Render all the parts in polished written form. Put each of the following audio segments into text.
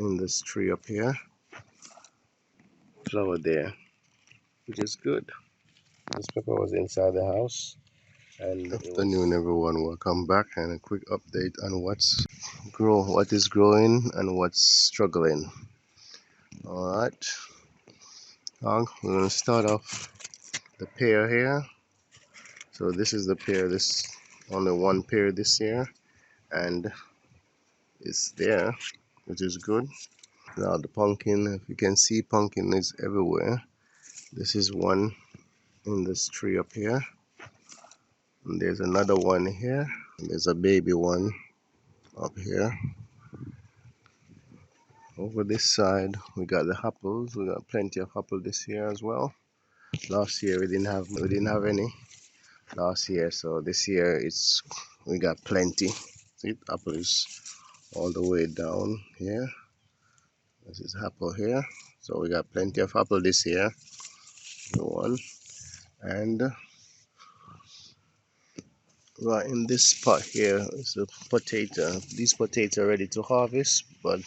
in this tree up here. Flower there, which is good. This pepper was inside the house. And afternoon everyone, welcome back, and a quick update on what is growing and what's struggling. Alright, we're going to start off the pear here. So this is the pear, this only one pear this year, and it's there, which is good. Now the pumpkin, if you can see, pumpkin is everywhere. This is one in this tree up here, and there's another one here, and there's a baby one up here. Over this side we got the apples. We got plenty of apple this year as well. Last year we didn't have any last year, so this year we got plenty. See, apple is all the way down here. This is apple here, so we got plenty of apple this year. One, and right in this spot here is a potato. These potatoes are ready to harvest, but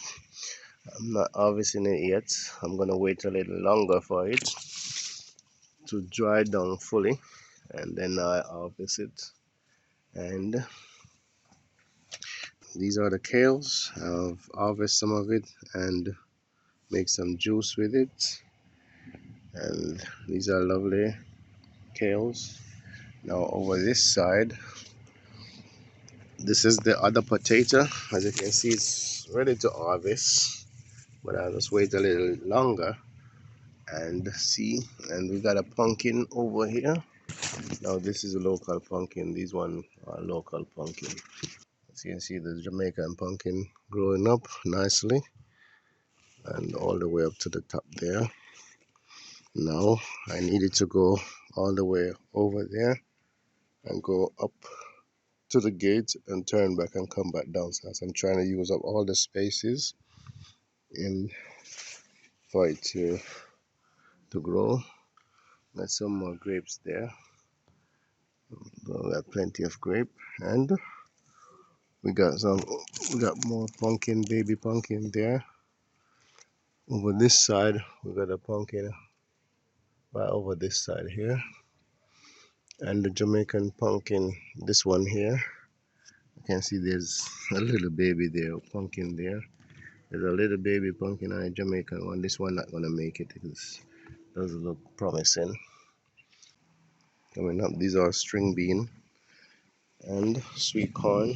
I'm not harvesting it yet. I'm gonna wait a little longer for it to dry down fully, and then I harvest it. And these are the kales. I've harvested some of it and make some juice with it. And these are lovely kales. Now over this side, this is the other potato. As you can see, it's ready to harvest, but I'll just wait a little longer and see. And we got a pumpkin over here. Now this is a local pumpkin. These one are local pumpkin. As you can see, the Jamaican pumpkin growing up nicely and all the way up to the top there. Now I needed to go all the way over there and go up to the gate and turn back and come back downstairs. I'm trying to use up all the spaces in for it to grow. Got some more grapes there. We got plenty of grape, and we got more pumpkin, baby pumpkin there. Over this side we got a pumpkin right over this side here, and the Jamaican pumpkin, this one here. You can see there's a little baby there, pumpkin there. There's a little baby pumpkin and a Jamaican one. This one not gonna make it. It doesn't look promising. Coming up, these are string bean and sweet corn.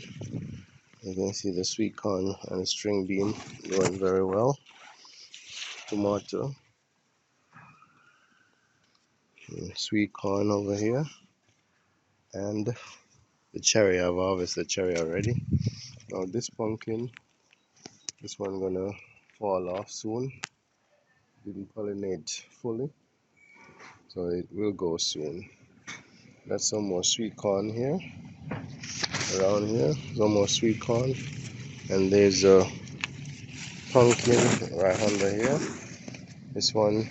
You can see the sweet corn and the string bean going very well. Tomato, sweet corn over here, and the cherry. I've harvested the cherry already. Now this pumpkin, this one gonna fall off soon. Didn't pollinate fully, so it will go soon. Got some more sweet corn here, around here. Some more sweet corn, and there's a pumpkin right under here. This one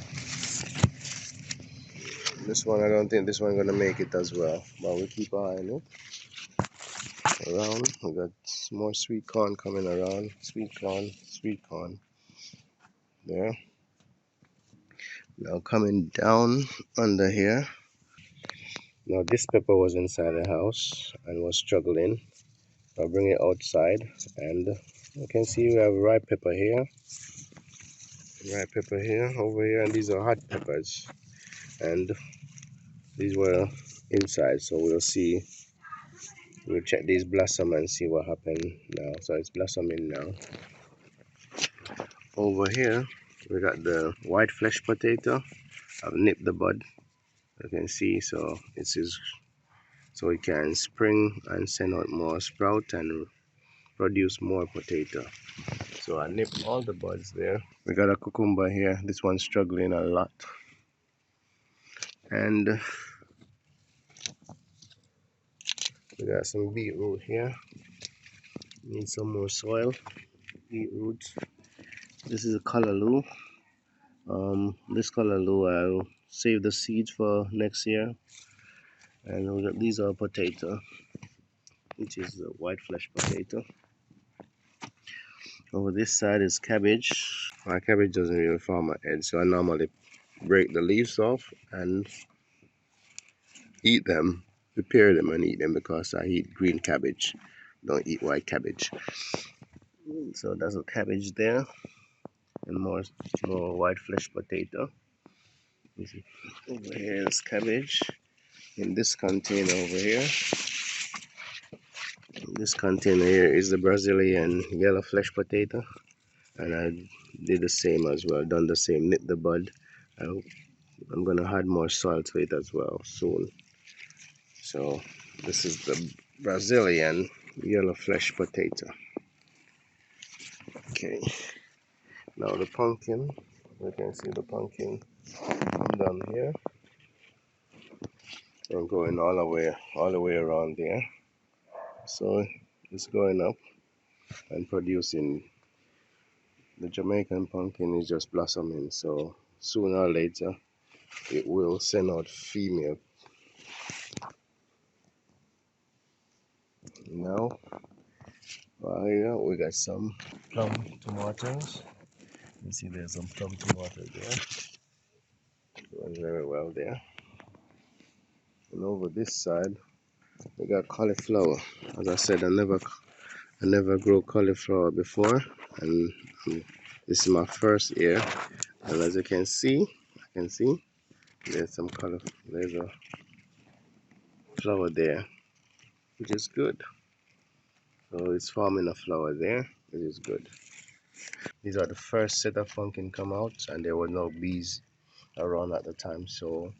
I don't think this one gonna make it as well, but we keep an eye on it. Around we got more sweet corn coming around. Sweet corn there. Now coming down under here. Now this pepper was inside the house and was struggling. I'll bring it outside, and you can see we have ripe pepper here, over here, and these are hot peppers, and these were inside. So we'll check these blossom and see what happened now. So it's blossoming now. Over here we got the white flesh potato. I've nipped the bud, you can see, so so it can spring and send out more sprout and produce more potato. So I nipped all the buds there. We got a cucumber here. This one's struggling a lot, and we got some beetroot here. Need some more soil. Beetroot. This is a callaloo. This callaloo I'll save the seeds for next year. And these are potato, which is the white flesh potato. Over this side is cabbage. My cabbage doesn't really form a head, so I normally break the leaves off and eat them, prepare them and eat them because I eat green cabbage, don't eat white cabbage. So that's a cabbage there, and more white flesh potato. Over here is cabbage. In this container over here, this container here is the Brazilian yellow flesh potato, and I did the same as well, done the same, nip the bud. I'm gonna add more soil to it as well soon. So this is the Brazilian yellow flesh potato. Okay, now the pumpkin, you can see the pumpkin down here and going all the way around there. So it's going up and producing. The Jamaican pumpkin is just blossoming, so sooner or later it will send out female. Now here we got some plum tomatoes. You see there's some plum tomatoes there, doing very well there. And over this side we got cauliflower. As I said, I never grew cauliflower before, and this is my first year. And as you can see, there's some color. There's a flower there, which is good. So it's forming a flower there, which is good. These are the first set of pumpkin come out, and there were no bees around at the time, so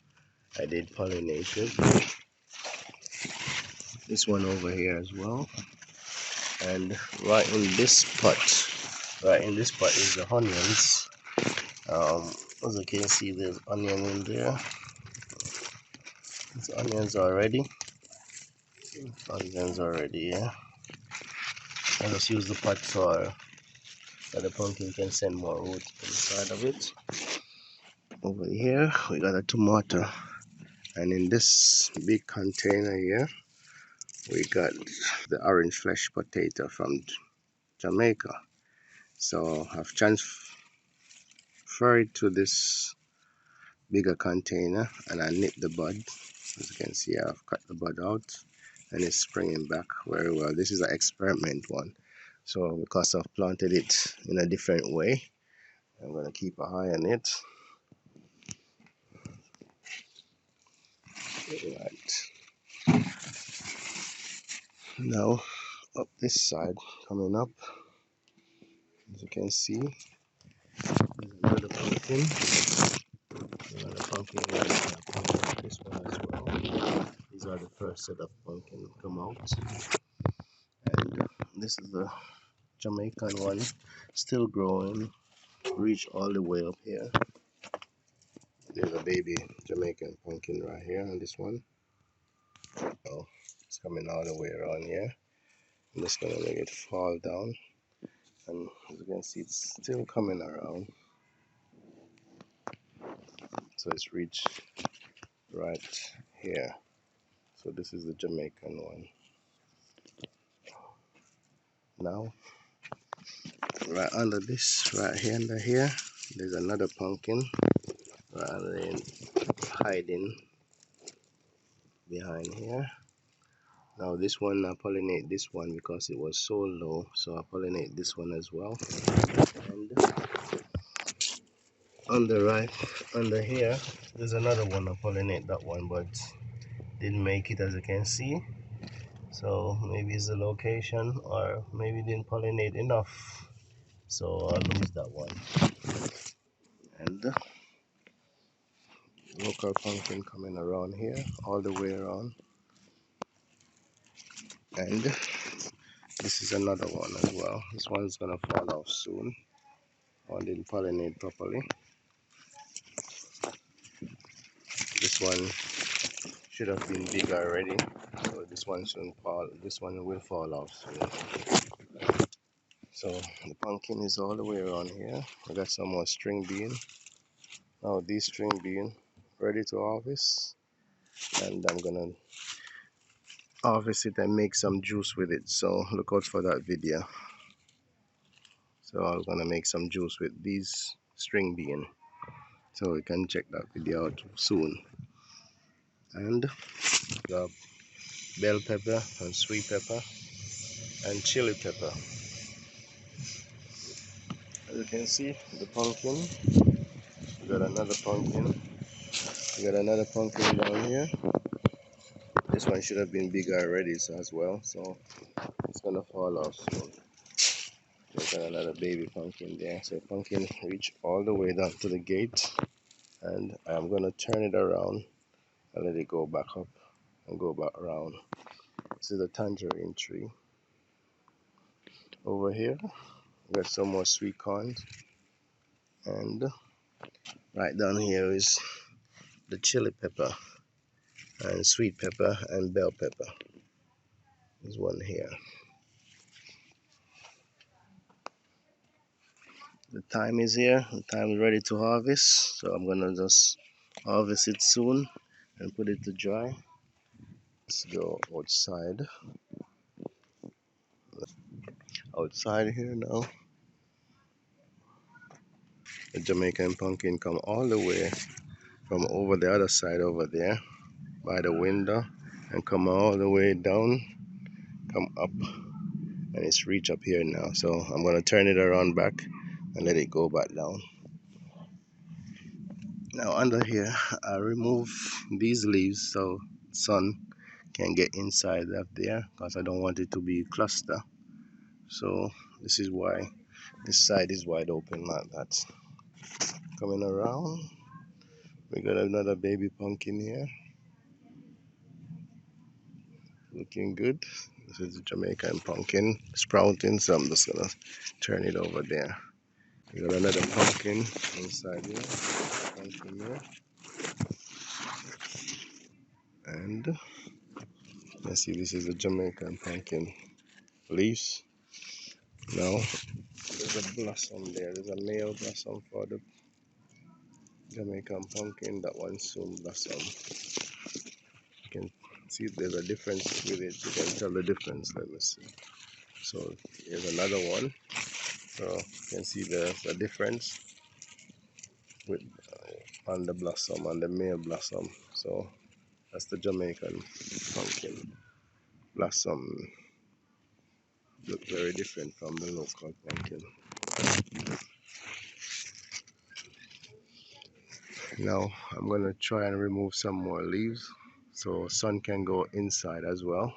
I did pollinate it. This one over here as well, and right in this pot is the onions. As you can see, there's onion in there. There's onions already. Onions already, yeah. I just use the pot so the pumpkin can send more root inside of it. Over here, we got a tomato, and in this big container here, we got the orange flesh potato from Jamaica. So I've transferred it to this bigger container, and I nipped the bud. As you can see, I've cut the bud out, and it's springing back very well. This is an experiment one, so because I've planted it in a different way, I'm gonna keep an eye on it. Right now, up this side, coming up, as you can see, there's another pumpkin. Another pumpkin right there. This one as well. These are the first set of pumpkin come out, and this is the Jamaican one, still growing, reach all the way up here. There's a baby Jamaican pumpkin right here on this one. Oh, it's coming all the way around here. I'm just gonna make it fall down, and as you can see, it's still coming around. So it's reached right here. So this is the Jamaican one. Now, right under this, right here under here, there's another pumpkin. Rather than hiding behind here. Now this one, I pollinate this one because it was so low, so I pollinate this one as well. And on the right, under here, there's another one. I pollinate that one, but didn't make it, as you can see. So maybe it's the location, or maybe didn't pollinate enough, so I lose that one. And local pumpkin coming around here, all the way around. And this is another one as well. This one's gonna fall off soon. One didn't pollinate properly. This one should have been big already, so this one shouldn't fall. This one will fall off soon. So the pumpkin is all the way around here. I got some more string bean. Now these string bean ready to harvest, and I'm gonna harvest it and make some juice with it. So look out for that video. So I'm gonna make some juice with these string bean. So we can check that video out soon. And the bell pepper and sweet pepper and chili pepper. As you can see, the pumpkin. We got another pumpkin. We got another pumpkin down here. This one should have been bigger already so as well, so it's gonna fall off soon. There's another baby pumpkin there. So pumpkin reach all the way down to the gate, and I'm gonna turn it around and let it go back up and go back around. This is a tangerine tree. Over here, we got some more sweet corns, and right down here is the chili pepper and sweet pepper and bell pepper. There's one here. The time is here. The time is ready to harvest. So I'm gonna just harvest it soon and put it to dry. Let's go outside. Outside here now. The Jamaican pumpkin come all the way from over the other side over there by the window and come all the way down, come up, and it's reach up here now. So I'm gonna turn it around back and let it go back down. Now under here, I remove these leaves so sun can get inside up there because I don't want it to be cluster. So this is why this side is wide open like that. Coming around, we got another baby pumpkin here. Looking good. This is the Jamaican pumpkin sprouting, so I'm just gonna turn it over there. We got another pumpkin inside here. Pumpkin here. And let's see, this is a Jamaican pumpkin leaves. Now there's a blossom there. There's a male blossom for the Jamaican pumpkin. That one soon blossom. You can see there's a difference with it. You can tell the difference. Let me see. So here's another one. So you can see the difference with on the blossom, on the male blossom. So that's the Jamaican pumpkin blossom. Look very different from the local pumpkin. Now I'm gonna try and remove some more leaves so sun can go inside as well.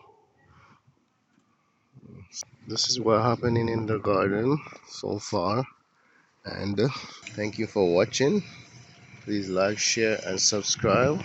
This is what happening in the garden so far, and thank you for watching. Please like, share and subscribe.